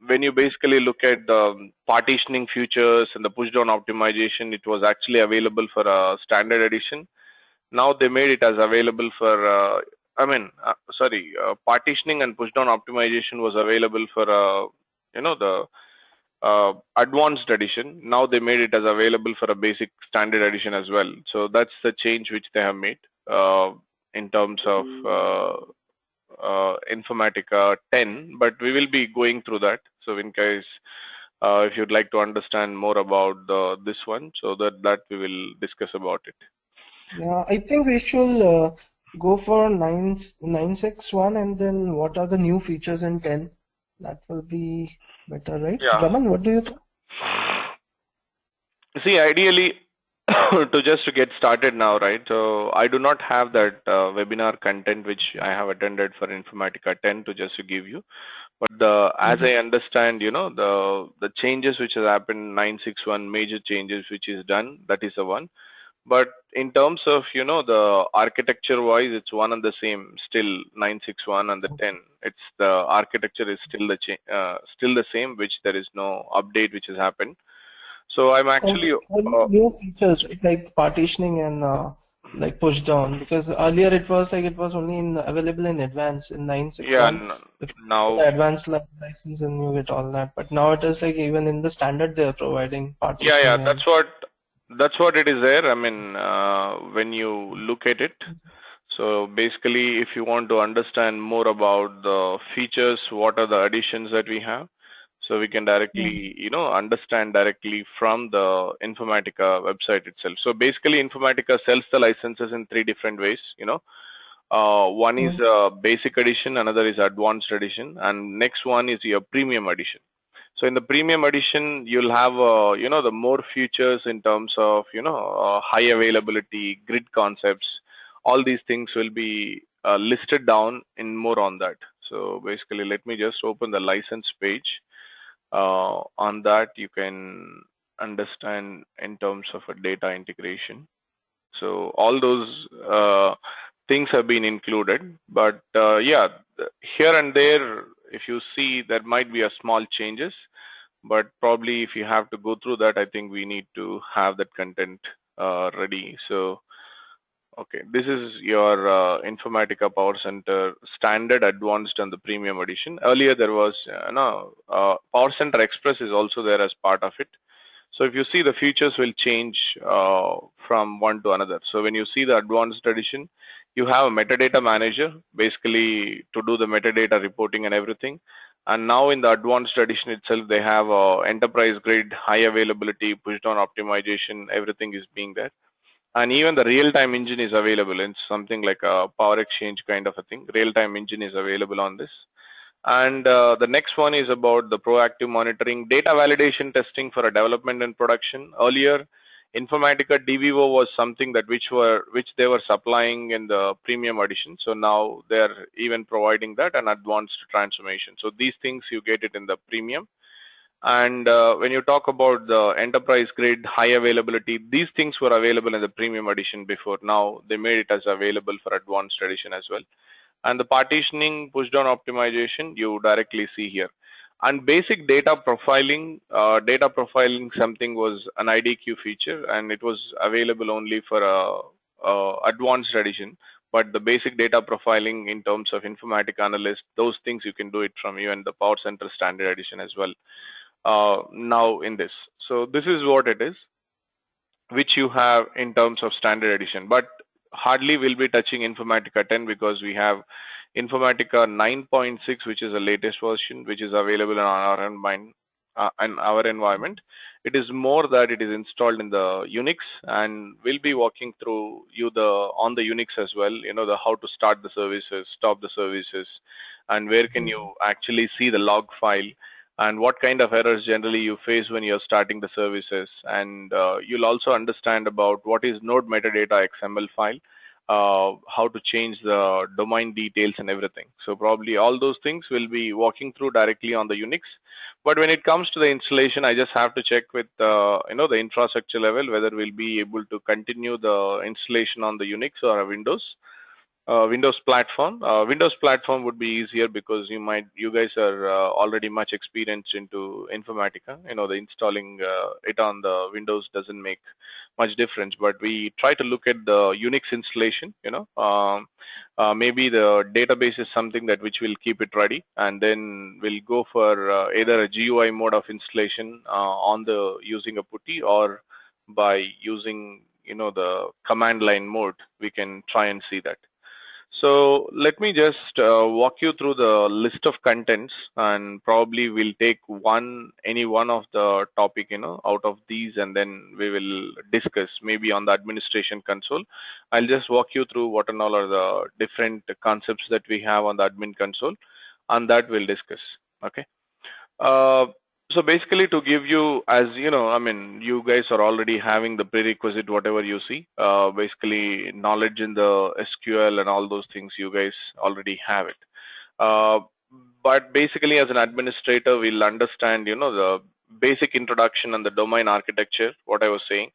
when you basically look at the partitioning features and the push down optimization, it was actually available for a standard edition. Now they made it as available for, partitioning and push down optimization was available for, the advanced edition. Now they made it as available for a basic standard edition as well. So that's the change which they have made in terms of Informatica 10. But we will be going through that. So in case if you'd like to understand more about this one, so that we will discuss about it. Yeah, I think we should go for 961 and then what are the new features in 10? That will be better, right? Yeah. Raman, what do you think? See, ideally, to get started now, right? So I do not have that webinar content which I have attended for Informatica 10 to just to give you. But as I understand, the changes which has happened, 961 major changes which is done, that is the one. But in terms of, the architecture wise, it's one and the same, still 961 and the 10. It's the architecture is still the same, which there is no update which has happened. So I'm actually new features, right? Like partitioning and like push down, because earlier it was only available in advance in 961. yeah, now The advanced license and you get all that, but now it is like even in the standard they are providing partitioning. yeah, that's what it is there. I mean, when you look at it, so basically, if you want to understand more about the features, what are the additions that we have, so we can directly, understand directly from the Informatica website itself. So basically, Informatica sells the licenses in three different ways. One is basic edition, another is advanced edition, and next one is your premium edition. So in the premium edition, you'll have, the more features in terms of, high availability, grid concepts. All these things will be listed down in more on that. So basically, let me just open the license page. On that, you can understand in terms of a data integration. So all those things have been included. But here and there, if you see, there might be a small changes. But probably if you have to go through that, I think we need to have that content ready. So, okay, this is your Informatica PowerCenter Standard, Advanced, and the Premium Edition. Earlier there was PowerCenter Express is also there as part of it. So if you see, the features will change from one to another. So when you see the Advanced Edition, you have a metadata manager, basically to do the metadata reporting and everything. And now in the Advanced Edition itself, they have enterprise grade, high availability, push down optimization, everything is being there. And even the real-time engine is available in something like a Power Exchange kind of a thing. Real-time engine is available on this. And the next one is about the proactive monitoring, data validation testing for a development and production. Earlier, Informatica DVO was something that which they were supplying in the premium edition. So now they are even providing that and advanced transformation. So these things you get it in the premium. And when you talk about the enterprise grade high availability, these things were available in the premium edition before. Now they made it as available for advanced edition as well. And the partitioning push down optimization you directly see here. And basic data profiling something was an IDQ feature, and it was available only for advanced edition. But the basic data profiling in terms of Informatica Analyst, those things you can do it from you and the PowerCenter Standard Edition as well. Now in this, so this is what it is, which you have in terms of Standard Edition. But hardly will be touching Informatica 10 because we have Informatica 9.6, which is the latest version, which is available in our environment. It is more that it is installed in the Unix, and we'll be walking through you on the Unix as well. The how to start the services, stop the services, and where can you actually see the log file, and what kind of errors generally you face when you're starting the services. And you'll also understand about what is node metadata XML file, how to change the domain details and everything. So probably all those things will be walking through directly on the Unix. But when it comes to the installation, I just have to check with the infrastructure level whether we'll be able to continue the installation on the Unix or Windows. Windows platform. Windows platform would be easier because you guys are already much experienced into Informatica. You know, the installing it on the Windows doesn't make much difference. But we try to look at the Unix installation. Maybe the database is something that which will keep it ready, and then we'll go for either a GUI mode of installation on the using a putty, or by using the command line mode. We can try and see that. So let me just walk you through the list of contents, and probably we'll take any one of the topic, out of these, and then we will discuss maybe on the administration console. I'll just walk you through what and all are the different concepts that we have on the admin console, and that we'll discuss. Okay. Uh, so basically, to give you, as you know, I mean, you guys are already having the prerequisite, whatever you see, basically knowledge in the SQL and all those things. You guys already have it. Uh, but basically, as an administrator, we'll understand, the basic introduction and the domain architecture, what I was saying,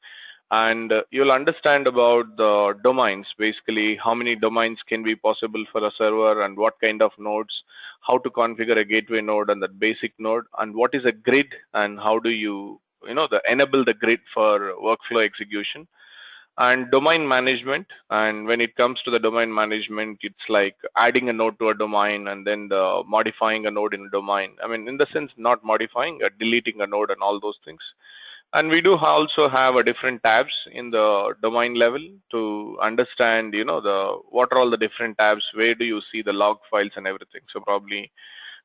and you'll understand about the domains, basically how many domains can be possible for a server, and what kind of nodes, how to configure a gateway node and that basic node, and what is a grid, and how do enable the grid for workflow execution, and domain management. And when it comes to the domain management, it's like adding a node to a domain, and then modifying a node in a domain. I mean, in the sense, not modifying, deleting a node and all those things. And we do also have a different tabs in the domain level to understand, the what are all the different tabs, where do you see the log files and everything. So probably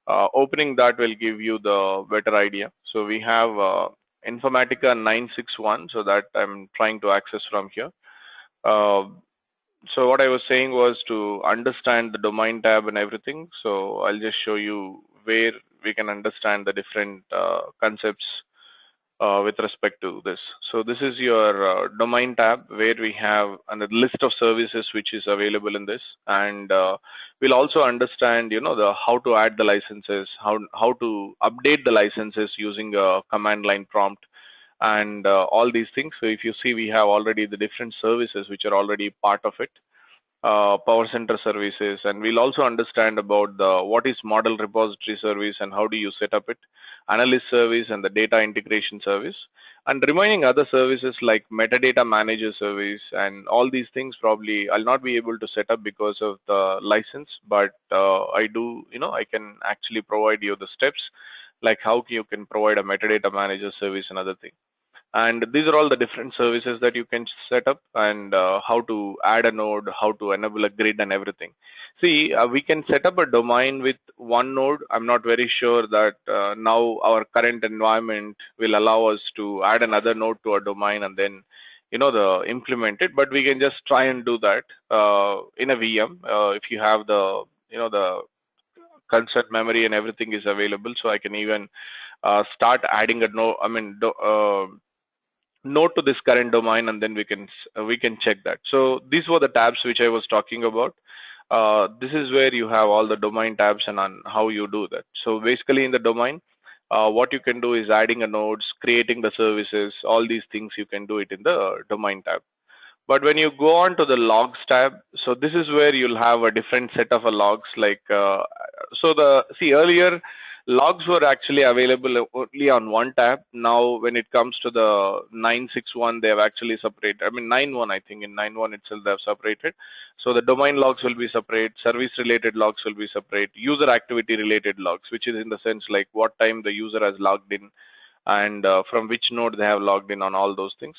opening that will give you the better idea. So we have Informatica 961, so that I'm trying to access from here. Uh, so what I was saying was to understand the domain tab and everything. So I'll just show you where we can understand the different concepts with respect to this. So this is your domain tab, where we have a list of services which is available in this, and we'll also understand, the how to add the licenses, how to update the licenses using a command line prompt, and all these things. So if you see, we have already the different services which are already part of it. PowerCenter services, and we'll also understand about the what is model repository service and how do you set up it, analyst service and the data integration service, and remaining other services like metadata manager service, and all these things probably I'll not be able to set up because of the license, but I can actually provide you the steps, like how you can provide a metadata manager service and other things. And these are all the different services that you can set up, and how to add a node, how to enable a grid and everything. See, we can set up a domain with one node. I'm not very sure that now our current environment will allow us to add another node to a domain and then the implement it, but we can just try and do that in a VM if you have the consent memory and everything is available. So I can even start adding a node, node to this current domain, and then we can check that. So these were the tabs which I was talking about. This is where you have all the domain tabs and on how you do that. So basically in the domain, what you can do is adding a nodes, creating the services, all these things you can do it in the domain tab. But when you go on to the logs tab, so this is where you'll have a different set of logs. Like earlier logs were actually available only on one tab. Now when it comes to the 961, they have actually separated. I mean 91, I think in 91 itself they have separated. So the domain logs will be separate, service related logs will be separate, user activity related logs, which is in the sense like what time the user has logged in, and from which node they have logged in on all those things.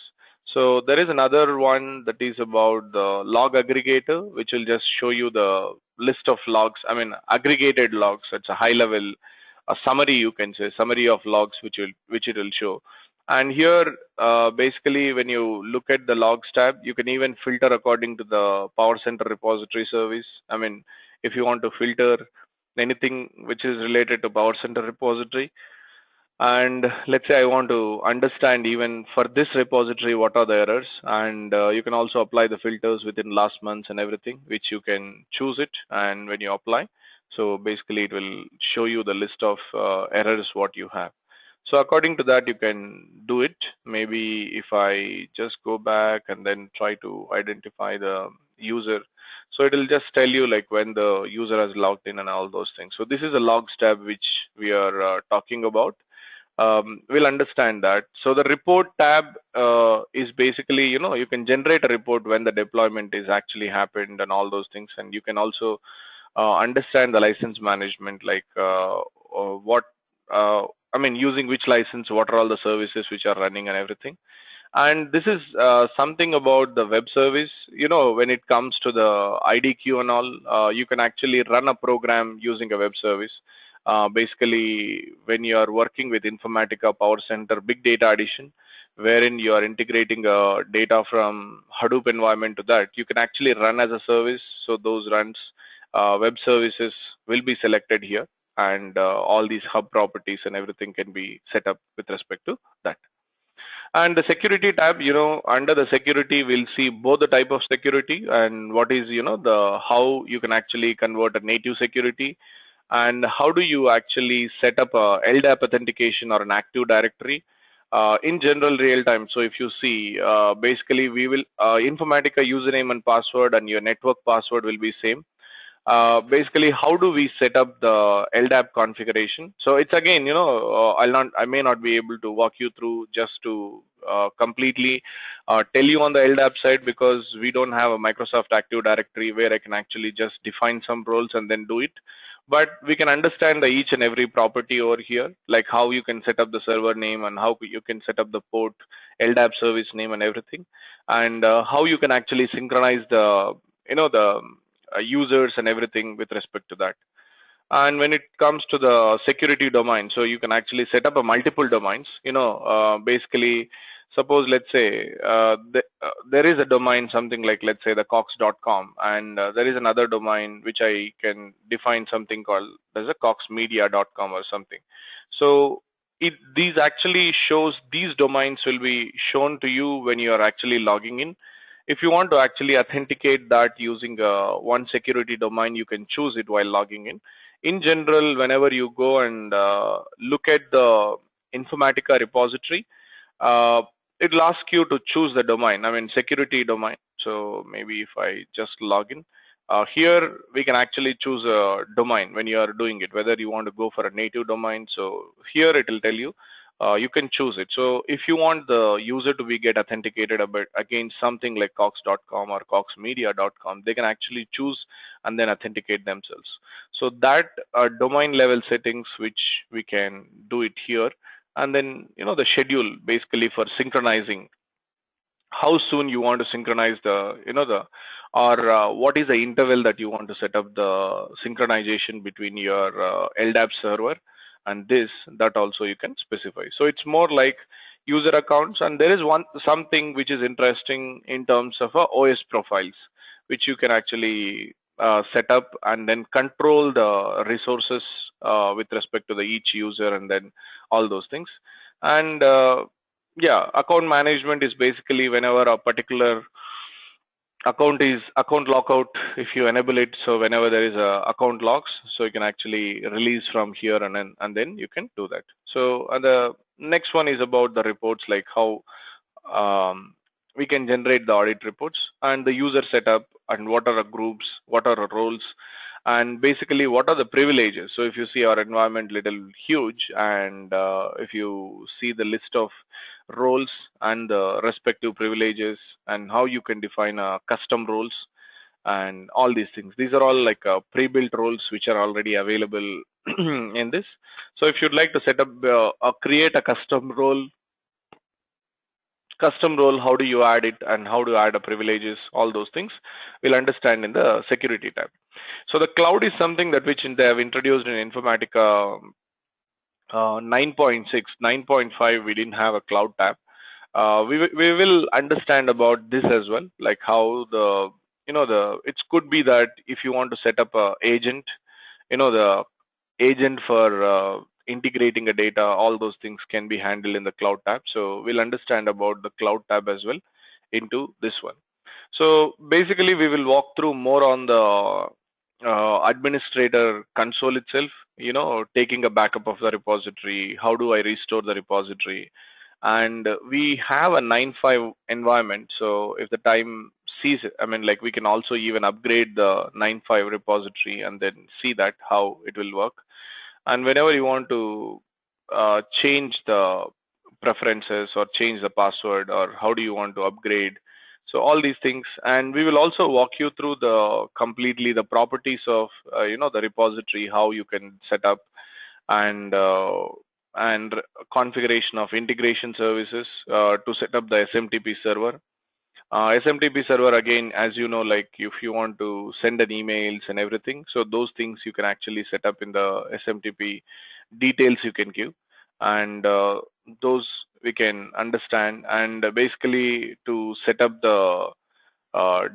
So there is another one that is about the log aggregator, which will just show you the list of logs. I mean, aggregated logs. It's a high level, a summary, you can say, summary of logs, which it will show. And here, basically, when you look at the logs tab, you can even filter according to the PowerCenter repository service. I mean, if you want to filter anything which is related to PowerCenter repository, and let's say I want to understand even for this repository what are the errors, and you can also apply the filters within last months and everything, which you can choose it, and when you apply, so basically it will show you the list of errors what you have. So according to that you can do it. Maybe if I just go back and then try to identify the user. So it will just tell you like when the user has logged in and all those things. So this is a logs tab which we are talking about. We'll understand that. So the report tab is basically, you can generate a report when the deployment is actually happened and all those things, and you can also understand the license management, like what I mean, using which license, what are all the services which are running and everything. And this is something about the web service. When it comes to the IDQ and all, you can actually run a program using a web service. Basically, when you are working with Informatica PowerCenter Big Data Edition, wherein you are integrating data from Hadoop environment to that, you can actually run as a service. So those runs, web services will be selected here, and all these hub properties and everything can be set up with respect to that. And the security tab, under the security, we'll see both the type of security and what is, the how you can actually convert a native security, and how do you actually set up a LDAP authentication or an Active Directory in general real time. So if you see, basically we will Informatica username and password and your network password will be same. Basically, how do we set up the LDAP configuration? So it's again, I may not be able to walk you through just to completely tell you on the LDAP side, because we don't have a Microsoft Active Directory where I can actually just define some roles and then do it. But we can understand the each and every property over here, like how you can set up the server name and how you can set up the port, LDAP service name and everything, and how you can actually synchronize the users and everything with respect to that. And when it comes to the security domain, so you can actually set up a multiple domains. Basically, suppose let's say there is a domain something like, let's say, the cox.com, and there is another domain which I can define something called as a coxmedia.com or something. So these actually shows, these domains will be shown to you when you are actually logging in. If you want to actually authenticate that using one security domain, you can choose it while logging in. In general, whenever you go and look at the Informatica repository, uh, it'll ask you to choose the domain, I mean, security domain. So maybe if I just log in, here we can actually choose a domain when you are doing it, whether you want to go for a native domain. So here it will tell you, you can choose it. So if you want the user to be get authenticated about against something like cox.com or coxmedia.com, they can actually choose and then authenticate themselves. So that domain level settings, which we can do it here. And then, the schedule basically for synchronizing, how soon you want to synchronize the, or what is the interval that you want to set up the synchronization between your LDAP server and this, that also you can specify. So it's more like user accounts. And there is something which is interesting in terms of OS profiles, which you can actually set up and then control the resources with respect to the each user and then all those things. And yeah, account management is basically whenever a particular account lockout, if you enable it, so whenever there is a account locks, so you can actually release from here and then you can do that. So and the next one is about the reports, like how we can generate the audit reports and the user setup and what are the groups, what are the roles, and basically what are the privileges. So if you see our environment little huge, and if you see the list of roles and the respective privileges and how you can define custom roles and all these things, these are all like pre-built roles which are already available in this. So if you'd like to set up or create a custom role, how do you add it and how do you add a privileges, all those things we'll understand in the security tab. So the cloud is something that which they have introduced in Informatica 9.6, 9.5. We didn't have a cloud tab. We will understand about this as well, like how the it could be that if you want to set up a agent, the agent for integrating a data, all those things can be handled in the cloud tab. So we'll understand about the cloud tab as well into this one. So basically, we will walk through more on the administrator console itself, taking a backup of the repository. How do I restore the repository? and we have a 9.5 environment. So if the time sees it, I mean, like we can also even upgrade the 9.5 repository and then see that how it will work. And whenever you want to change the preferences or change the password, or how do you want to upgrade, so all these things. And we will also walk you through the completely the properties of the repository, how you can set up, and configuration of integration services to set up the SMTP server. SMTP server, again, as you know, like if you want to send an emails and everything, so those things you can actually set up in the SMTP details you can give, and those we can understand. And basically to set up the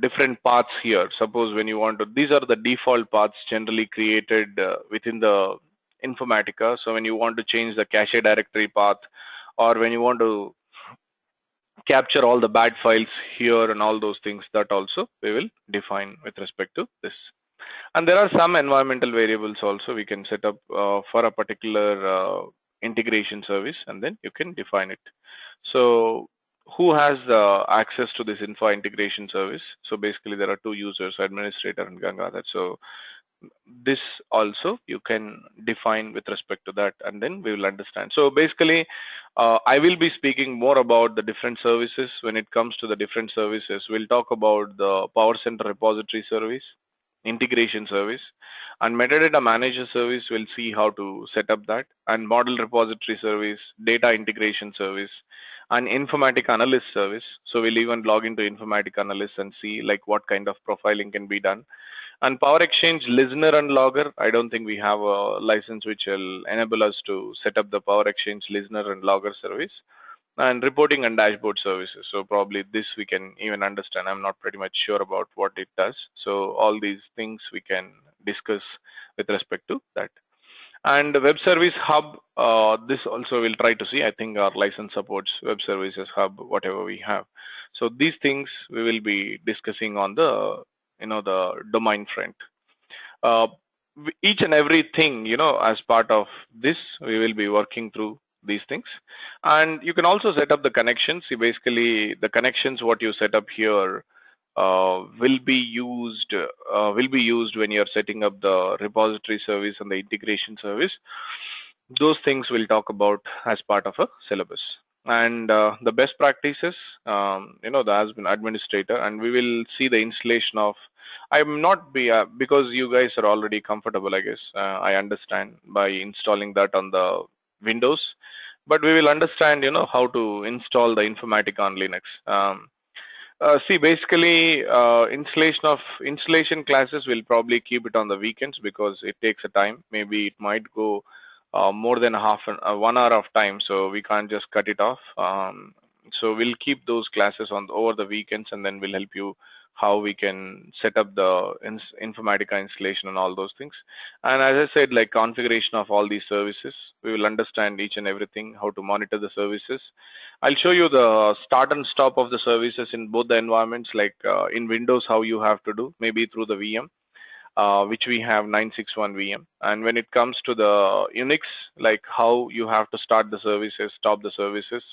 different paths here. Suppose when you want to, these are the default paths generally created within the Informatica. So when you want to change the cache directory path, or when you want to capture all the bad files here and all those things, that also we will define with respect to this. And there are some environmental variables also we can set up for a particular integration service, and then you can define it. So who has access to this info integration service? So basically there are two users, administrator and Gangadhar. So this also you can define with respect to that, and then we will understand. So basically I will be speaking more about the different services. When it comes to the different services, we'll talk about the PowerCenter repository service, integration service, and metadata manager service. We'll see how to set up that, and model repository service, data integration service, and informatica analyst service. So we'll even log into informatica analyst and see like what kind of profiling can be done. And Power Exchange listener and logger, I don't think we have a license which will enable us to set up the Power Exchange listener and logger service. And reporting and dashboard services. So probably this we can even understand. I'm not pretty much sure about what it does. So all these things we can discuss with respect to that. And the web service hub, this also we'll try to see. I think our license supports web services hub, whatever we have. So these things we will be discussing on the the domain front. Uh, each and everything, as part of this, we will be working through these things. And you can also set up the connections. See, basically the connections what you set up here will be used when you're setting up the repository service and the integration service. Those things we'll talk about as part of a syllabus. And the best practices, the Admin administrator, and we will see the installation of. I'm not be because you guys are already comfortable, I guess. I understand by installing that on the Windows, but we will understand, how to install the Informatica on Linux. See, basically, installation classes will probably keep it on the weekends because it takes a time. Maybe it might go more than 1 hour of time, so we can't just cut it off. So we'll keep those classes on over the weekends, and then we'll help you how we can set up the Informatica installation and all those things. And as I said, like configuration of all these services, we will understand each and everything, how to monitor the services. I'll show you the start and stop of the services in both the environments, like in Windows, how you have to do, maybe through the VM, which we have 961 VM. And when it comes to the Unix, like how you have to start the services, stop the services,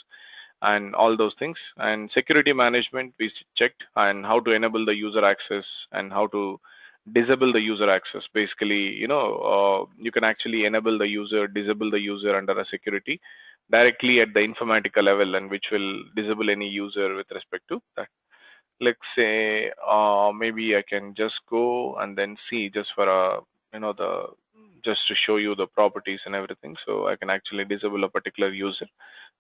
and all those things. And security management we checked, and how to enable the user access and how to disable the user access. Basically, you can actually enable the user, disable the user under a security directly at the Informatica level, and which will disable any user with respect to that. Let's say maybe I can just go and then see just for a the just to show you the properties and everything. So I can actually disable a particular user.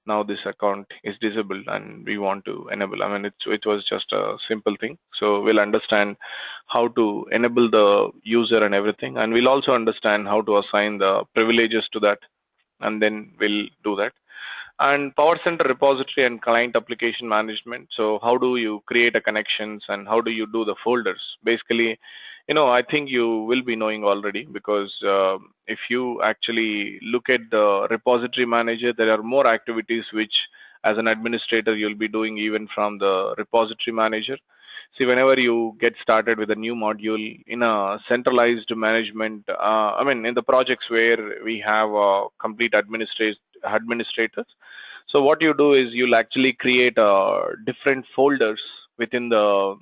Now this account is disabled and we want to enable. I mean, it was just a simple thing. So we'll understand how to enable the user and everything, and we'll also understand how to assign the privileges to that, and then we'll do that. And PowerCenter repository and client application management. So how do you create a connections and how do you do the folders? Basically, I think you will be knowing already, because if you actually look at the repository manager, there are more activities which as an administrator you'll be doing even from the repository manager. See, whenever you get started with a new module in a centralized management, I mean, in the projects where we have complete administrators, So what you do is you'll actually create different folders within the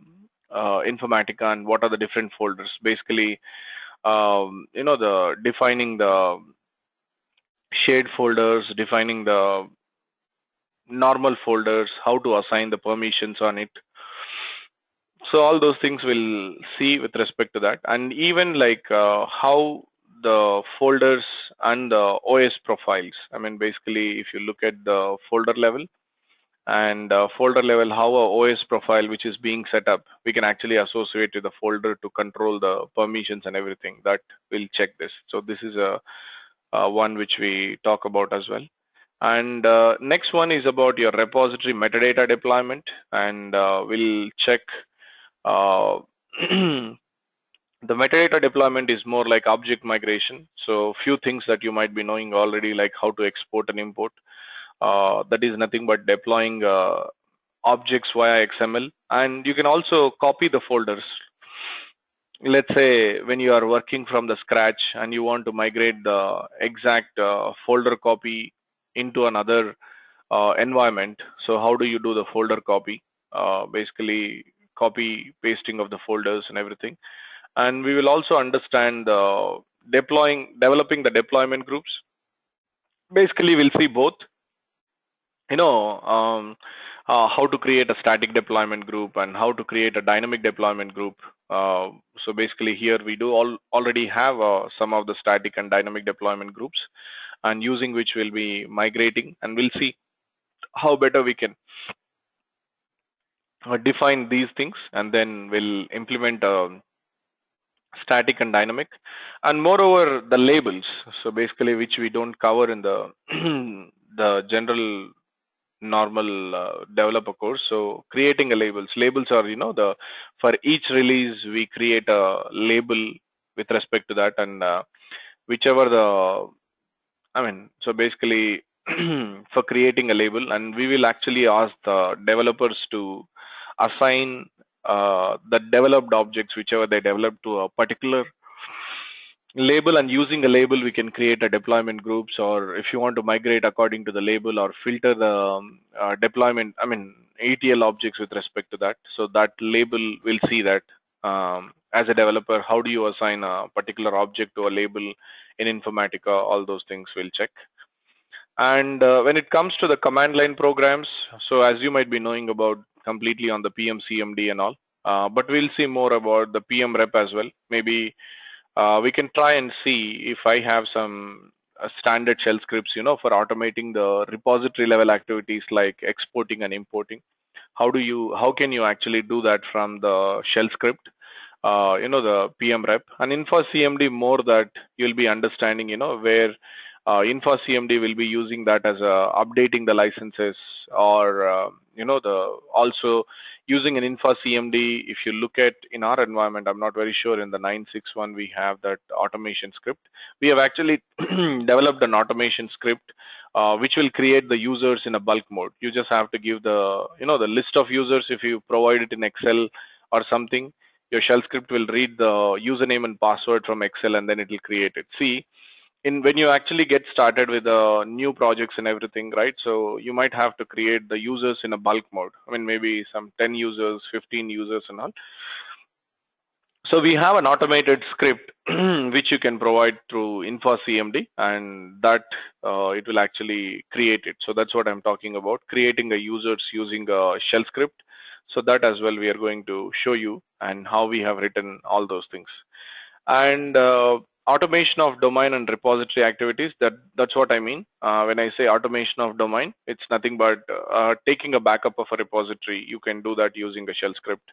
Informatica. And what are the different folders? Basically, the defining the shared folders, defining the normal folders, how to assign the permissions on it. So all those things we'll see with respect to that, and even like how the folders and the OS profiles. I mean, basically, if you look at the folder level and folder level, how a OS profile which is being set up, we can actually associate with the folder to control the permissions and everything. That will check this. So this is a one which we talk about as well. And next one is about your repository metadata deployment, and we'll check uh, the metadata deployment is more like object migration. So few things that you might be knowing already, like how to export and import. That is nothing but deploying objects via XML, and you can also copy the folders. Let's say when you are working from the scratch and you want to migrate the exact folder copy into another environment. So how do you do the folder copy? Basically, copy pasting of the folders and everything. And we will also understand developing the deployment groups. Basically, we'll see both, you know, how to create a static deployment group and how to create a dynamic deployment group. So basically, here we do already have some of the static and dynamic deployment groups, and using which we'll be migrating, and we'll see how better we can define these things, and then we'll implement static and dynamic. And moreover, the labels, so basically which we don't cover in the the general normal developer course. So creating a labels are, the for each release we create a label with respect to that. And whichever the, I mean, so basically for creating a label, and we will actually ask the developers to assign the developed objects, whichever they develop, to a particular label. And using a label, we can create a deployment groups, or if you want to migrate according to the label, or filter the deployment, I mean, ETL objects with respect to that. So that label will see that as a developer, how do you assign a particular object to a label in Informatica? All those things we'll check. And when it comes to the command line programs, so as you might be knowing about completely on the PM CMD and all, but we'll see more about the PM rep as well. Maybe we can try and see if I have some standard shell scripts, for automating the repository level activities like exporting and importing. How can you actually do that from the shell script? The PM rep and Info CMD, more that you'll be understanding, where Info CMD will be using that as updating the licenses, or the also using an Info CMD. If you look at in our environment, I'm not very sure in the 961 we have that automation script. We have actually developed an automation script which will create the users in a bulk mode. You just have to give the list of users. If you provide it in Excel or something, your shell script will read the username and password from Excel, and then it will create it. See, in when you actually get started with new projects and everything, right? So you might have to create the users in a bulk mode. I mean, maybe some 10 users, 15 users and all. So we have an automated script which you can provide through Info CMD, and that it will actually create it. So that's what I'm talking about, creating a users using a shell script. So that as well we are going to show you, and how we have written all those things. And automation of domain and repository activities, that's what I mean when I say automation of domain. It's nothing but taking a backup of a repository. You can do that using a shell script.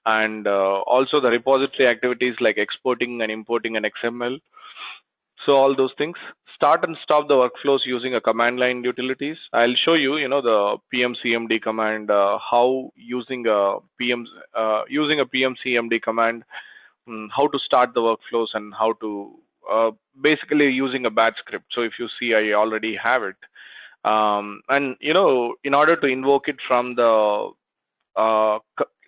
And also the repository activities like exporting and importing an XML. So all those things, start and stop the workflows using a command line utilities. I'll show you, the PMCMD command, how using a PMCMD command, how to start the workflows, and how to basically using a batch script. So if you see, I already have it. And in order to invoke it from the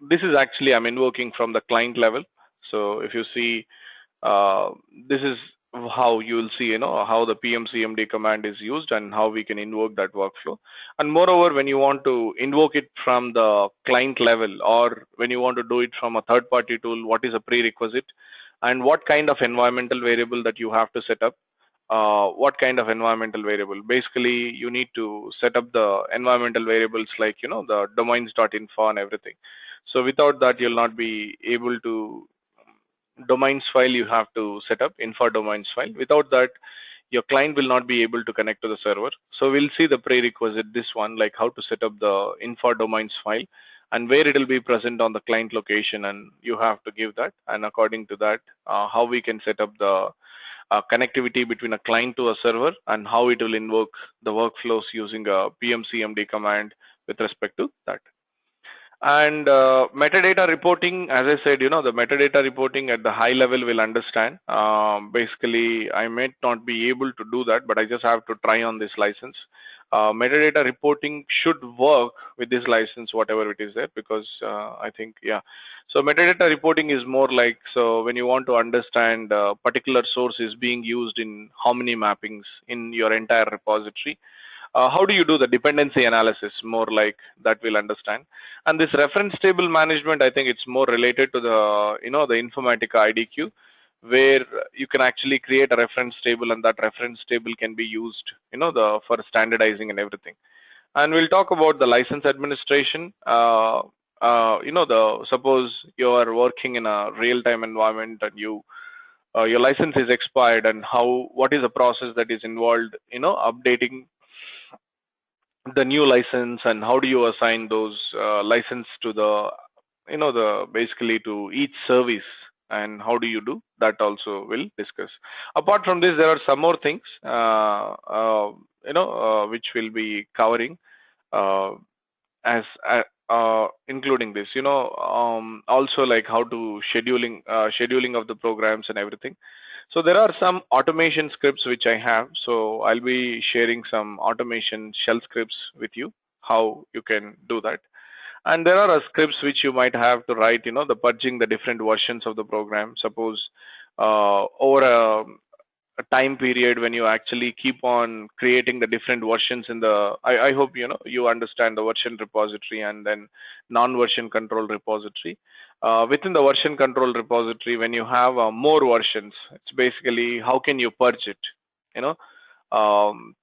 this is actually I'm invoking from the client level. So if you see, uh, this is how you will see, how the pmcmd command is used and how we can invoke that workflow. And moreover, when you want to invoke it from the client level, or when you want to do it from a third party tool, what is a prerequisite and what kind of environmental variable that you have to set up. What kind of environmental variable? Basically, you need to set up the environmental variables like, the domains.info and everything. So without that, you'll not be able to domains file you have to set up, info domains file. Without that, your client will not be able to connect to the server. So we'll see the prerequisite, this one, like how to set up the info domains file and where it will be present on the client location, and you have to give that. And according to that, how we can set up the connectivity between a client to a server, and how it will invoke the workflows using a pmcmd command with respect to that. And metadata reporting, as I said, the metadata reporting at the high level will understand. Basically, I may not be able to do that, but I just have to try on this license. Metadata reporting should work with this license, whatever it is there, because I think, yeah. So metadata reporting is more like, so when you want to understand particular source is being used in how many mappings in your entire repository, how do you do the dependency analysis, more like that we'll understand. And this reference table management, I think it's more related to the, the Informatica IDQ, where you can actually create a reference table, and that reference table can be used, for standardizing and everything. And we'll talk about the license administration. Suppose you are working in a real-time environment and your license is expired, and what is the process that is involved, updating the new license, and how do you assign those license to the, the basically to each service, and how do you do that also we'll discuss. Apart from this, there are some more things which we'll be covering, uh, as including this, also like how to scheduling of the programs and everything. So there are some automation scripts which I have. So I'll be sharing some automation shell scripts with you, how you can do that. And there are scripts which you might have to write, the purging the different versions of the program. Suppose over a time period when you actually keep on creating the different versions in the, I hope you understand the version repository and then non-version control repository. Within the version control repository, when you have more versions, it's basically how can you purge it, you know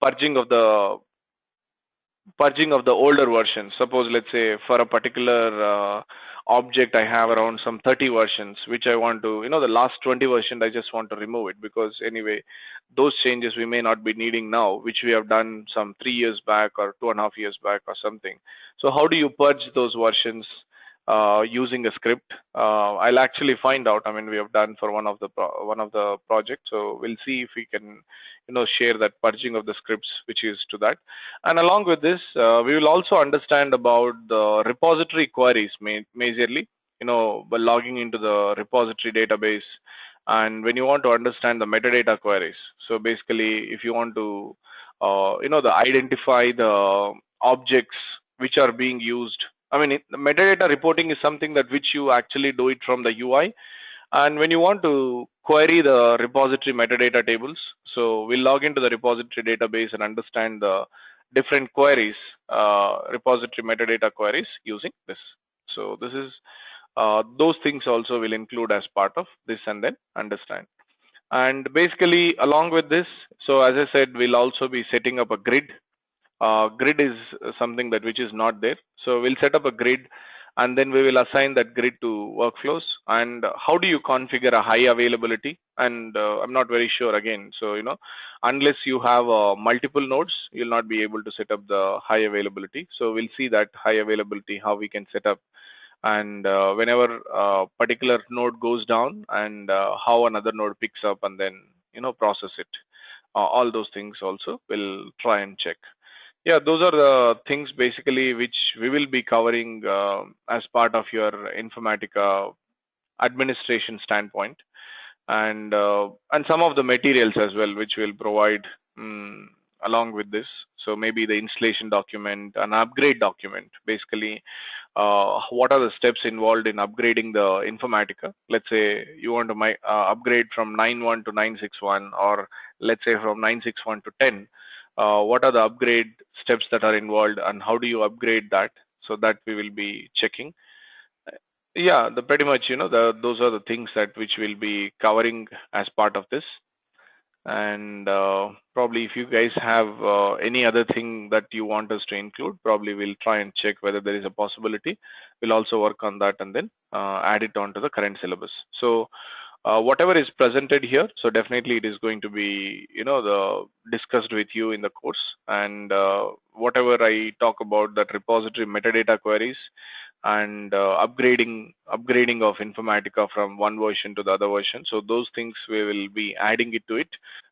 purging of the older versions. Suppose, let's say, for a particular object, I have around some 30 versions, which I want to, the last 20 version, I just want to remove it, because anyway, those changes we may not be needing now, which we have done some 3 years back or 2.5 years back or something. So how do you purge those versions using a script? I'll actually find out. I mean, we have done for one of the projects, so we'll see if we can, share that purging of the scripts, which is to that. And along with this, we will also understand about the repository queries, majorly, by logging into the repository database. And when you want to understand the metadata queries, so basically, if you want to, identify the objects which are being used. I mean, the metadata reporting is something that which you actually do it from the UI. And when you want to query the repository metadata tables, so we'll log into the repository database and understand the different queries, repository metadata queries using this. So this is those things also will include as part of this, and then understand. And basically, along with this, so as I said, we'll also be setting up a grid. Grid is something that which is not there. So we'll set up a grid, and then we will assign that grid to workflows. And how do you configure a high availability? And I'm not very sure again. So, unless you have multiple nodes, you'll not be able to set up the high availability. So we'll see that high availability, how we can set up, and whenever a particular node goes down, and how another node picks up and then, process it. All those things also we'll try and check. Yeah, those are the things basically which we will be covering as part of your Informatica administration standpoint, and some of the materials as well, which we'll provide along with this. So maybe the installation document, an upgrade document, basically what are the steps involved in upgrading the Informatica. Let's say you want to upgrade from 9.1 to 9.6.1, or let's say from 9.6.1 to 10. What are the upgrade steps that are involved, and how do you upgrade that? So that we will be checking. Yeah, the pretty much, those are the things that which we'll be covering as part of this. And probably if you guys have any other thing that you want us to include, probably we'll try and check whether there is a possibility. We'll also work on that and then add it on to the current syllabus. So whatever is presented here, so definitely it is going to be, the discussed with you in the course. And whatever I talk about, that repository metadata queries and upgrading of Informatica from one version to the other version. So those things we will be adding it to it,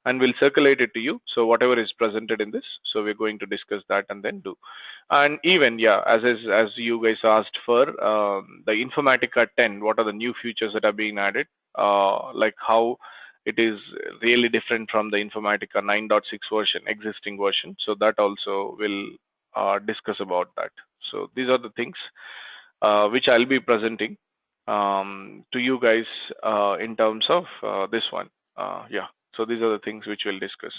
and we'll circulate it to you. So whatever is presented in this, so we're going to discuss that and then do. And even, yeah, as you guys asked for the Informatica 10, what are the new features that are being added? Like how it is really different from the Informatica 9.6 version, existing version. So that also will discuss about that. So these are the things which I'll be presenting to you guys in terms of this one. Yeah. So these are the things which we'll discuss.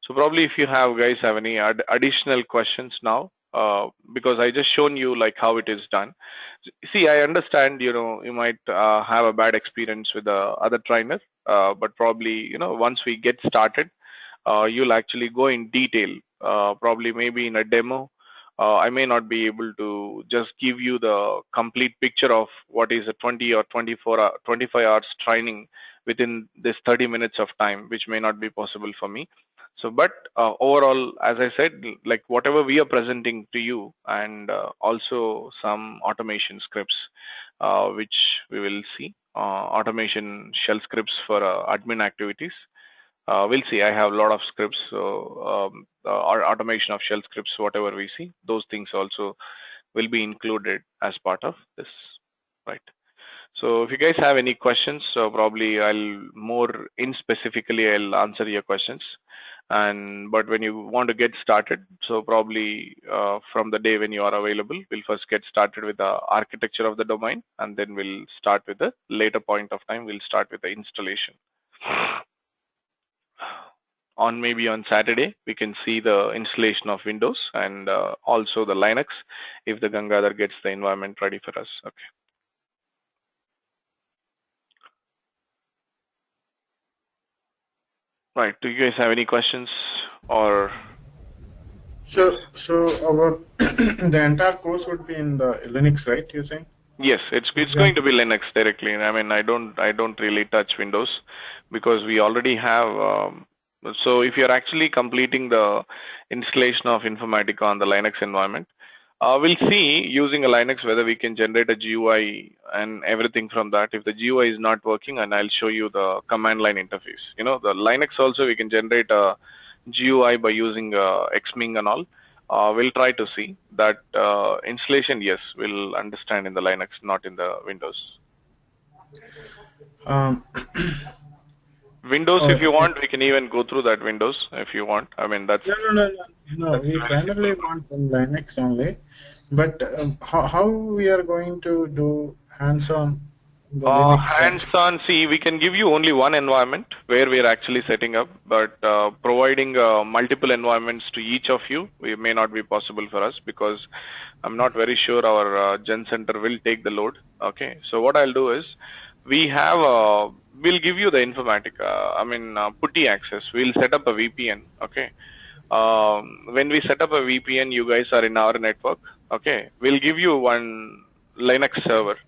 So probably if you guys have any additional questions now, because I just shown you like how it is done. See, I understand, you might have a bad experience with the other trainer, but probably, once we get started, you'll actually go in detail, probably maybe in a demo. I may not be able to just give you the complete picture of what is a 20 or 25 hours training within this 30 minutes of time, which may not be possible for me. So, but overall, as I said, like whatever we are presenting to you, and also some automation scripts, which we will see, automation shell scripts for admin activities. We'll see. I have a lot of scripts, so our automation of shell scripts, whatever we see, those things also will be included as part of this, right? So if you guys have any questions, probably I'll more in specifically I'll answer your questions. And but when you want to get started, so probably from the day when you are available, we'll first get started with the architecture of the domain, and then we'll start with the later point of time. We'll start with the installation. On maybe on Saturday, we can see the installation of Windows and also the Linux if the Gangadhar gets the environment ready for us. Okay. Right. Do you guys have any questions or? So our the entire course would be in the Linux, right? You're saying? Yes, it's going to be Linux directly. I mean, I don't really touch Windows because we already have. So if you're actually completing the installation of Informatica on the Linux environment, we'll see using a Linux whether we can generate a GUI and everything from that. If the GUI is not working, and I'll show you the command line interface. The Linux also we can generate a GUI by using Xming and all. We'll try to see that installation. Yes, we'll understand in the Linux, not in the Windows. Windows, if you want, we can even go through that Windows if you want. I mean, that's no. We primarily want Linux only, but how we are going to do hands-on? Hands-on, see, we can give you only one environment where we are actually setting up, but providing multiple environments to each of you, it may not be possible for us because I'm not very sure our Gen Center will take the load. Okay, so what I'll do is we'll give you the Informatica, PuTTY access. We'll set up a VPN. Okay, when we set up a VPN, you guys are in our network. Okay, we'll give you one Linux server.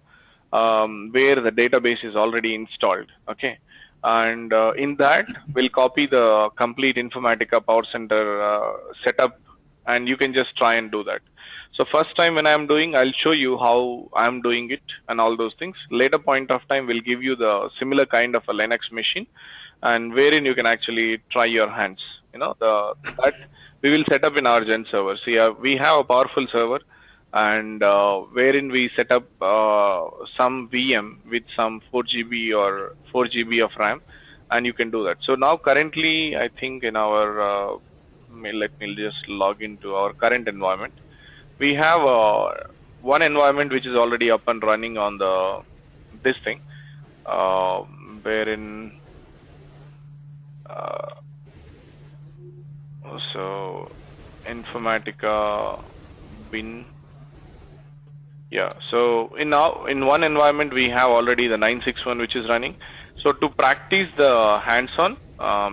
Where the database is already installed, okay, and in that we'll copy the complete Informatica PowerCenter setup, and you can just try and do that. So first time when I'm doing, I'll show you how I'm doing it and all those things. Later point of time, we'll give you the similar kind of a Linux machine, and wherein you can actually try your hands. That we will set up in our Gen server. See, we have a powerful server, and wherein we set up some VM with some 4 GB or 4 GB of RAM, and you can do that. So now currently, I think in our, let me just log into our current environment. We have one environment which is already up and running on the this thing, wherein so Informatica bin. Yeah, so in one environment we have already the 961 which is running. So to practice the hands-on,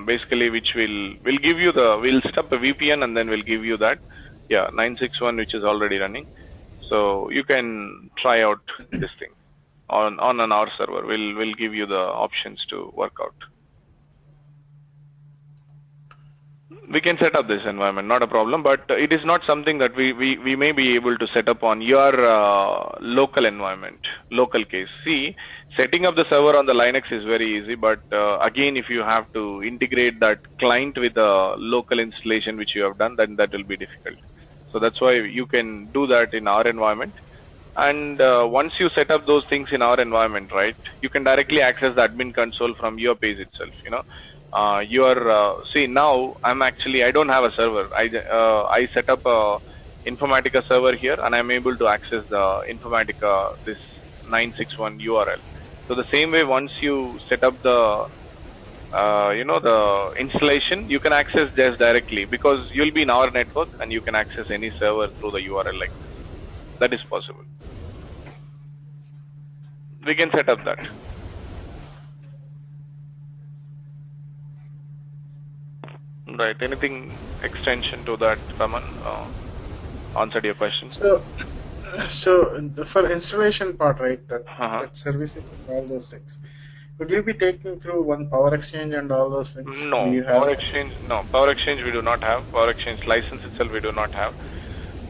basically which will give you we'll set up a VPN and then we'll give you that. Yeah, 961 which is already running. So you can try out this thing on our server. We'll give you the options to work out. We can set up this environment, not a problem, but it is not something that we may be able to set up on your local environment, local case. See, setting up the server on the Linux is very easy, but again, if you have to integrate that client with the local installation which you have done, then that will be difficult. So that's why you can do that in our environment. And once you set up those things in our environment, right, you can directly access the admin console from your page itself, you know. See, now I don't have a server. I set up a Informatica server here and I'm able to access the Informatica, this 961 URL. So the same way, once you set up the the installation, you can access this directly because you'll be in our network and you can access any server through the URL like this. That is possible. We can set up that. Right. Anything extension to that, Raman? Answered your question. So for installation part, right? That services and all those things. Would you be taking through one Power Exchange and all those things? No, Power Exchange we do not have. Power Exchange license itself we do not have.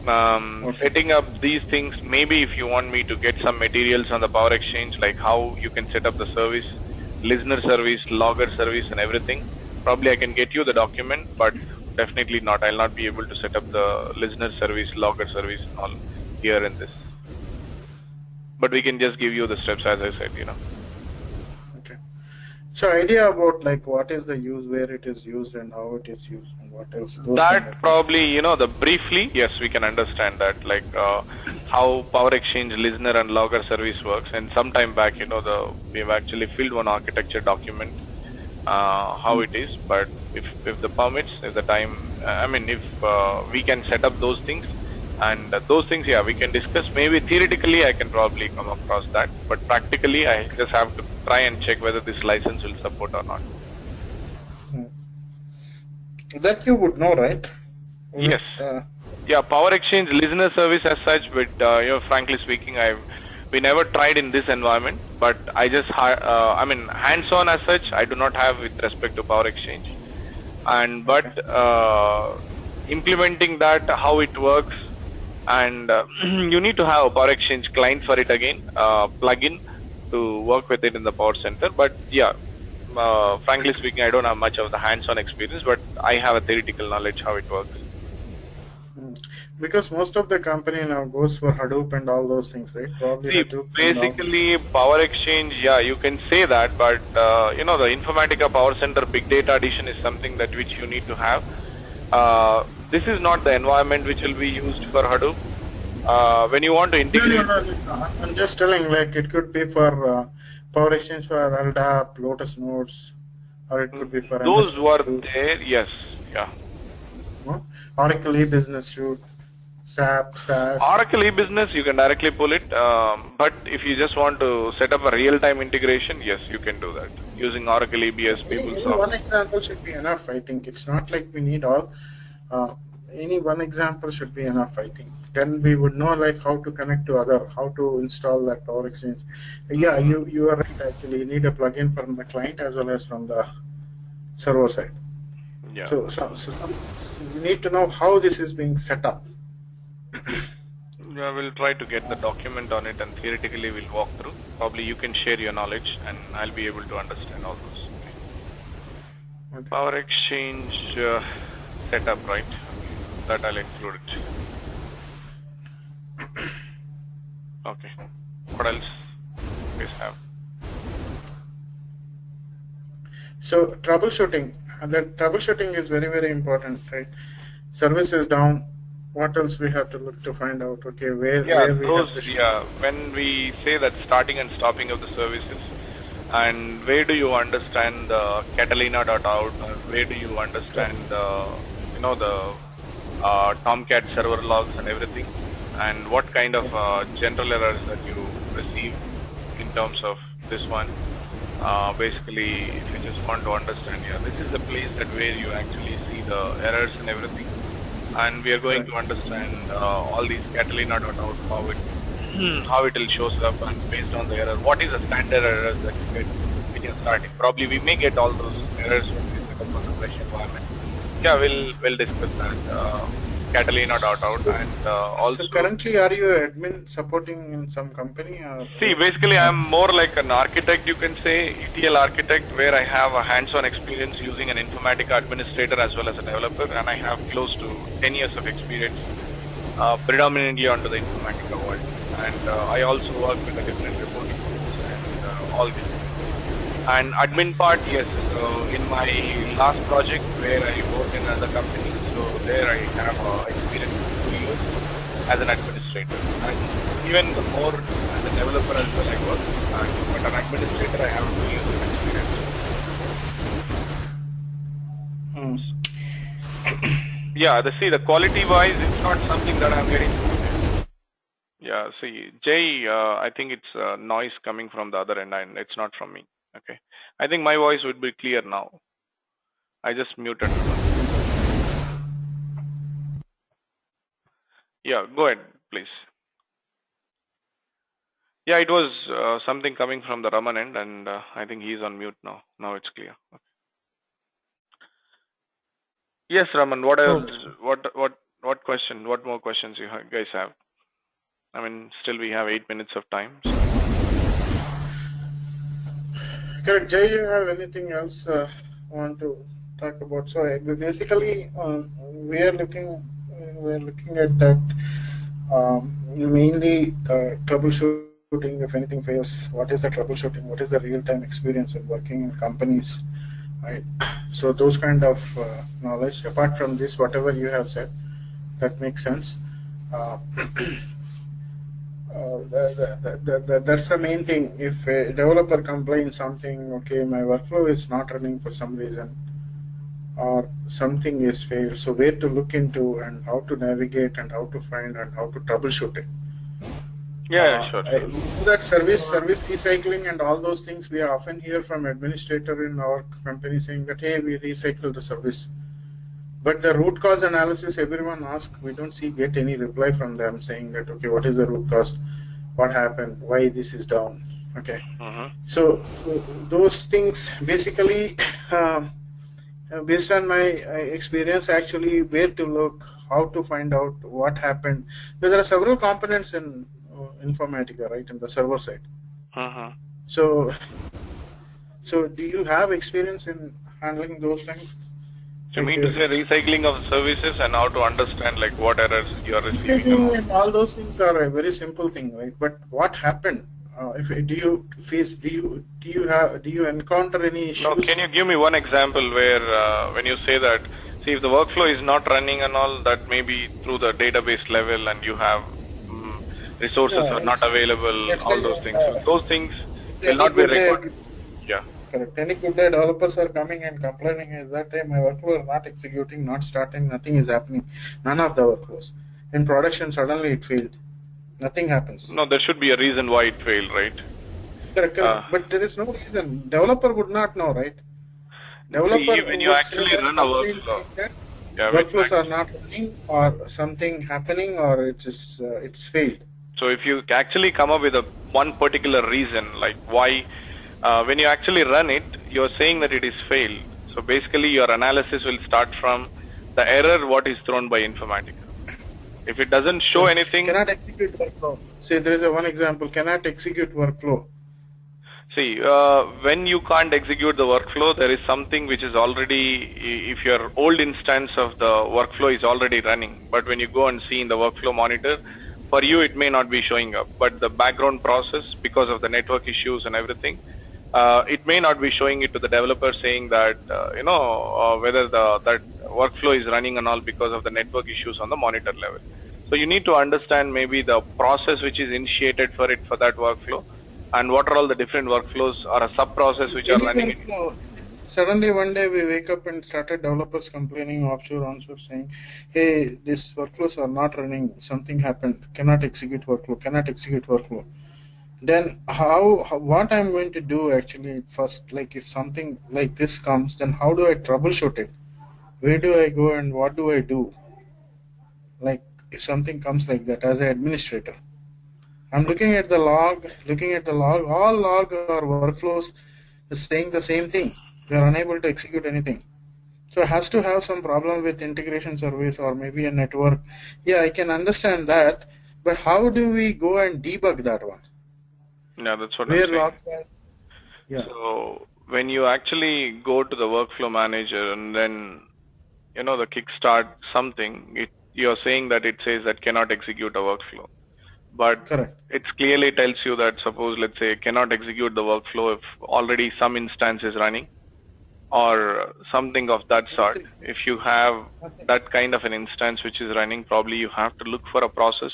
Okay. Setting up these things, maybe if you want me to get some materials on the Power Exchange, like how you can set up the service, listener service, logger service and everything, probably I can get you the document, but definitely not. I'll not be able to set up the listener service, logger service all here in this. But we can just give you the steps as I said, Okay. So idea about like what is the use, where it is used and how it is used and what else? That probably, briefly, yes, we can understand that, like how Power Exchange listener and logger service works. And some time back, we've actually filled one architecture document, how it is, but if the permits, if the time, if we can set up those things, and those things, yeah, we can discuss. Maybe theoretically I can probably come across that, but practically I just have to try and check whether this license will support or not. That you would know, right? Yes. Yeah, Power Exchange listener service as such, but frankly speaking, we never tried in this environment, but I just hands-on as such, I do not have with respect to Power Exchange, but implementing that, how it works, and you need to have a Power Exchange client for it again, plugin to work with it in the PowerCenter. But yeah, frankly speaking, I don't have much of the hands-on experience, but I have a theoretical knowledge how it works. Because most of the company now goes for Hadoop and all those things, right? Probably See, basically Power Exchange, yeah, you can say that, but the Informatica PowerCenter Big Data Edition is something that which you need to have. This is not the environment which will be used for Hadoop. When you want to integrate, I'm just telling, like it could be for Power Exchange for LDAP, Lotus Notes, or it could be for those were there. Yes, yeah. Oracle e-Business Suite, SAP, SAS. Oracle e-Business, you can directly pull it. But if you just want to set up a real-time integration, yes, you can do that using Oracle EBS. One example should be enough. I think it's not like we need all. Any one example should be enough. I think then we would know like how to connect to how to install that Power Exchange. Yeah, you are right. Actually, you need a plugin from the client as well as from the server side. Yeah. So you need to know how this is being set up. Yeah, we'll try to get the document on it, and theoretically we'll walk through. Probably you can share your knowledge, and I'll be able to understand all those. Okay. Power Exchange setup, right? That I'll include it. Okay. What else do you have? So troubleshooting. That troubleshooting is very, very important, right? Service is down, What else we have to look to find out? Okay, where Yeah, we have to show. when we say that starting and stopping of the services, and where do you understand the Catalina.out, or where do you understand the, the Tomcat server logs and everything, and what kind of general errors that you receive in terms of this one. Basically, if you just want to understand, yeah, this is the place that where you actually see the errors and everything, and we are going to understand all these Catalina.out, how it will shows up, and based on the error, what is the standard errors that you get when you're starting. Probably we may get all those errors when we set up on the fresh environment. Yeah, we'll discuss that. Catalina.out, and also. So currently, are you an admin supporting in some company? Or See, basically, I'm more like an architect, you can say, ETL architect, where I have a hands-on experience using an Informatica administrator as well as a developer, and I have close to 10 years of experience, predominantly onto the Informatica world. And I also work with the different reporting tools and all this. And admin part, yes. So in my last project where I worked in another company, so there I have experience of 2 years as an administrator. And even more as a developer as well I work. But an administrator I have 2 years of experience. Yeah, the quality wise, it's not something that I'm getting. Yeah, see, Jay, I think it's noise coming from the other end, and it's not from me. Okay, I think my voice would be clear now. I just muted. Yeah, go ahead, please. Yeah, it was something coming from the Raman end, and I think he's on mute now. Now it's clear. Okay. Yes, Raman. What else? What question? What more questions you guys have? I mean, still we have 8 minutes of time. So. Correct. Jay, you have anything else want to talk about? So basically, we are looking at that mainly troubleshooting. If anything fails, what is the troubleshooting? What is the real-time experience of working in companies? Right. So those kind of knowledge. Apart from this, whatever you have said, that makes sense. That's the main thing. If a developer complains something, okay, my workflow is not running for some reason, or something is failed, so where to look into and how to navigate and how to find and how to troubleshoot it. Yeah, sure. That service recycling and all those things, we often hear from administrator in our company saying that, hey, we recycle the service. But the root cause analysis, everyone asks, we don't get any reply from them saying that, okay, what is the root cause? What happened? Why this is down? Okay. So those things basically, based on my experience, actually, where to look, how to find out what happened. But there are several components in Informatica, right, in the server side. So do you have experience in handling those things? You mean to say recycling of services and how to understand like what errors you are receiving? And all those things are a very simple thing, right? But what happened? Do you encounter any issues? No, can you give me one example where when you say that, see, if the workflow is not running and all, that may be through the database level and you have resources are not available, all those things. So those things will not be recorded. Yeah. Correct. Any good day developers are coming and complaining is that, hey, my workflow is not executing, not starting, nothing is happening. None of the workflows. In production, suddenly it failed. Nothing happens. No, there should be a reason why it failed, right? Correct. But there is no reason. Developer would not know, right? Developer, when you actually run a workflow, workflows are not running or something happening or it's failed. So if you actually come up with one particular reason, like why, when you actually run it, you're saying that it is failed. So basically your analysis will start from the error what is thrown by Informatica. If it doesn't show anything... Cannot execute workflow. Say there is one example, cannot execute workflow. See, when you can't execute the workflow, there is something which is already, if your old instance of the workflow is already running, but when you go and see in the workflow monitor, for you it may not be showing up, but the background process, because of the network issues and everything, it may not be showing it to the developer saying that, whether that workflow is running and all because of the network issues on the monitor level. So you need to understand maybe the process which is initiated for it for that workflow, and what are all the different workflows or a sub process which are Any running. workflow, suddenly one day we wake up and started developers complaining offshore, onshore, saying, hey, these workflows are not running, something happened, cannot execute workflow, cannot execute workflow. Then what I'm going to do actually first, like if something like this comes, then how do I troubleshoot it? Where do I go and what do I do? Like if something comes like that as an administrator, I'm looking at the log, all log or workflows is saying the same thing. They are unable to execute anything. So it has to have some problem with integration service or maybe a network. Yeah, I can understand that, but how do we go and debug that one? Yeah, that's what Where I'm saying. log? Yeah. So when you actually go to the workflow manager and then the kickstart something, you're saying that it says that cannot execute a workflow, but Correct. it clearly tells you that suppose let's say cannot execute the workflow if already some instance is running or something of that sort. If you have that kind of an instance which is running, probably you have to look for a process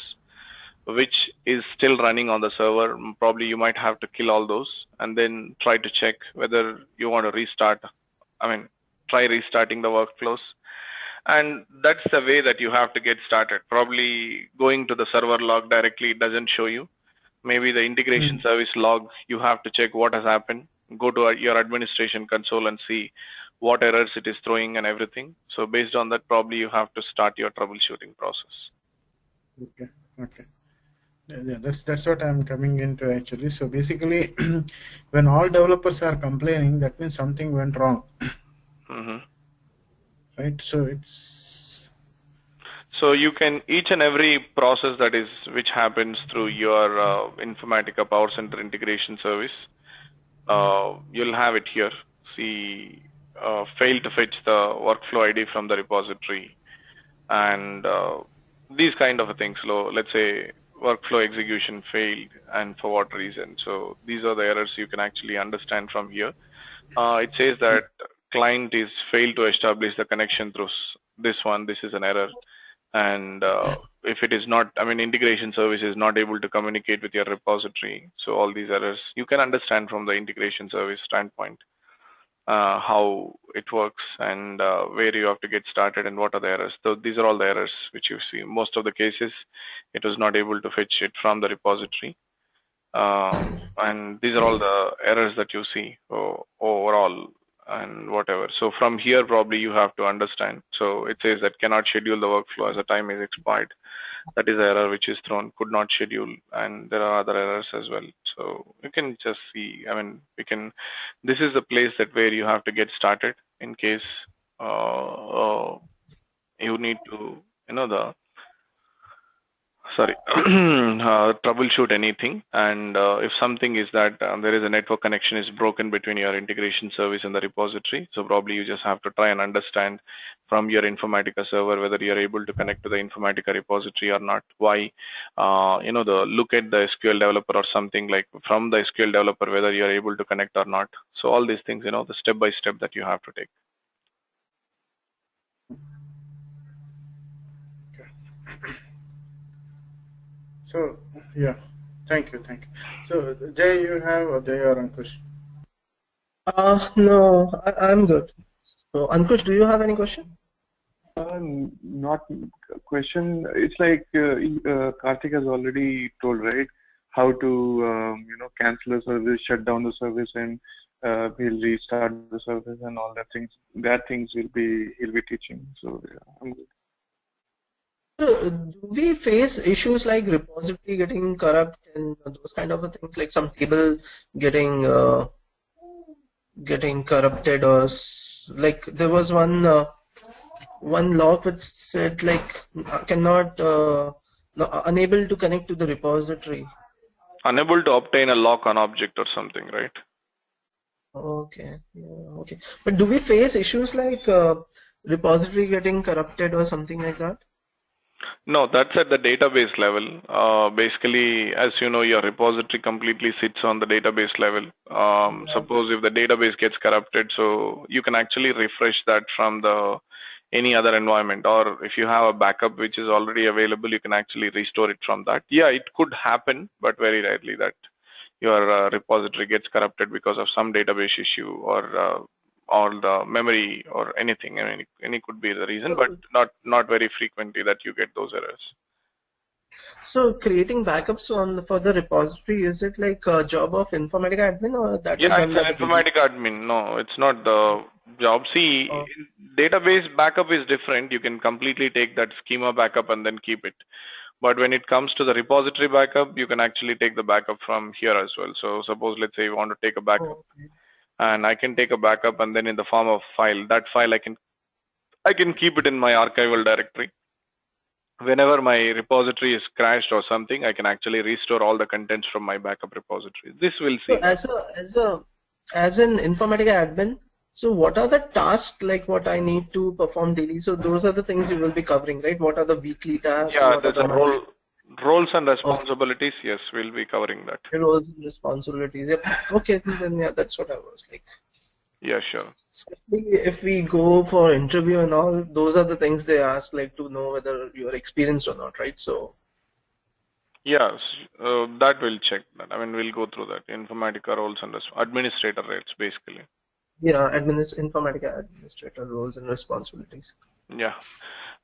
which is still running on the server. Probably you might have to kill all those and then try to check whether you want to restart. Try restarting the workflows. And that's the way that you have to get started. Probably going to the server log directly doesn't show you. Maybe the integration service log, you have to check what has happened. Go to your administration console and see what errors it is throwing and everything. So based on that, probably you have to start your troubleshooting process. Okay. Yeah, that's what I'm coming into actually. So basically, when all developers are complaining, that means something went wrong. Right? So you can, each and every process which happens through your Informatica PowerCenter integration service, you'll have it here. See, fail to fetch the workflow ID from the repository, and these kind of things. Let's say workflow execution failed, and for what reason. So these are the errors you can actually understand from here. It says that client is failed to establish the connection through this one. This is an error. And if it is not, integration service is not able to communicate with your repository. So all these errors, you can understand from the integration service standpoint how it works and where you have to get started and what are the errors. So these are all the errors which you see. Most of the cases, it was not able to fetch it from the repository. And these are all the errors that you see overall and whatever. So from here, probably you have to understand. So it says that cannot schedule the workflow as the time is expired. That is the error which is thrown, could not schedule, and there are other errors as well. So you can just see, this is the place where you have to get started in case you need to, troubleshoot anything. And if something is that there is a network connection is broken between your integration service and the repository, so probably you just have to try and understand from your Informatica server whether you are able to connect to the Informatica repository or not. Why? Look at the SQL developer or something like from the SQL developer whether you are able to connect or not. So all these things, the step by step that you have to take. So yeah, thank you. So Jay, you have Jay or Ankush? No, I'm good. So Ankush, do you have any question? Not question. It's like Karthik has already told, right? How to cancel a service, shut down the service, and he'll restart the service and all that things. That things he'll be teaching. So yeah, I'm good. Do we face issues like repository getting corrupt and those kind of things, like some table getting corrupted, or like there was one log which said like unable to connect to the repository. Unable to obtain a lock on object or something, right? Okay, yeah, okay. But do we face issues like repository getting corrupted or something like that? No, that's at the database level. Basically, as you know, your repository completely sits on the database level. Suppose if the database gets corrupted, so you can actually refresh that from the any other environment, or if you have a backup which is already available, you can actually restore it from that. Yeah, it could happen, but very rarely that your repository gets corrupted because of some database issue or the memory or anything. I mean, any could be the reason, but not very frequently that you get those errors. So creating backups for the repository, is it like a job of Informatica admin or that is Yeah, done it's by an the BD? Informatica admin. No, it's not the job. See, Oh, database backup is different. You can completely take that schema backup and then keep it. But when it comes to the repository backup, you can actually take the backup from here as well. So suppose, let's say you want to take a backup, okay. and I can take a backup and then in the form of file, that file I can keep it in my archival directory. Whenever my repository is crashed or something, I can actually restore all the contents from my backup repository. This will So see. as an Informatica admin, so what are the tasks like what I need to perform daily? So those are the things you will be covering, right? What are the weekly tasks? Yeah, What are there's the a monthly? roles and Okay, responsibilities. Yes, we'll be covering that. roles and responsibilities. Yep. Okay, then yeah, that's what I was like. Yeah, sure. Especially if we go for interview and all, those are the things they ask, like to know whether you're experienced or not, right? So Yes, that we'll check that. I mean, we'll go through that. Informatica roles and administrator rates, basically. yeah, Informatica administrator roles and responsibilities. Yeah.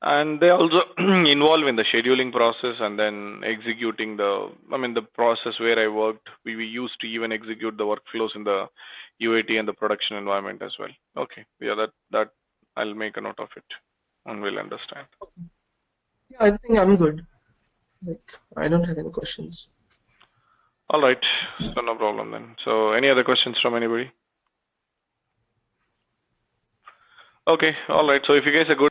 And they also involve in the scheduling process and then executing the process where I worked. We used to even execute the workflows in the UAT and the production environment as well. Okay. Yeah, that I'll make a note of it and we'll understand. Yeah, I think I'm good. Like, I don't have any questions. All right. So no problem then. So any other questions from anybody? Okay. All right. So if you guys are good.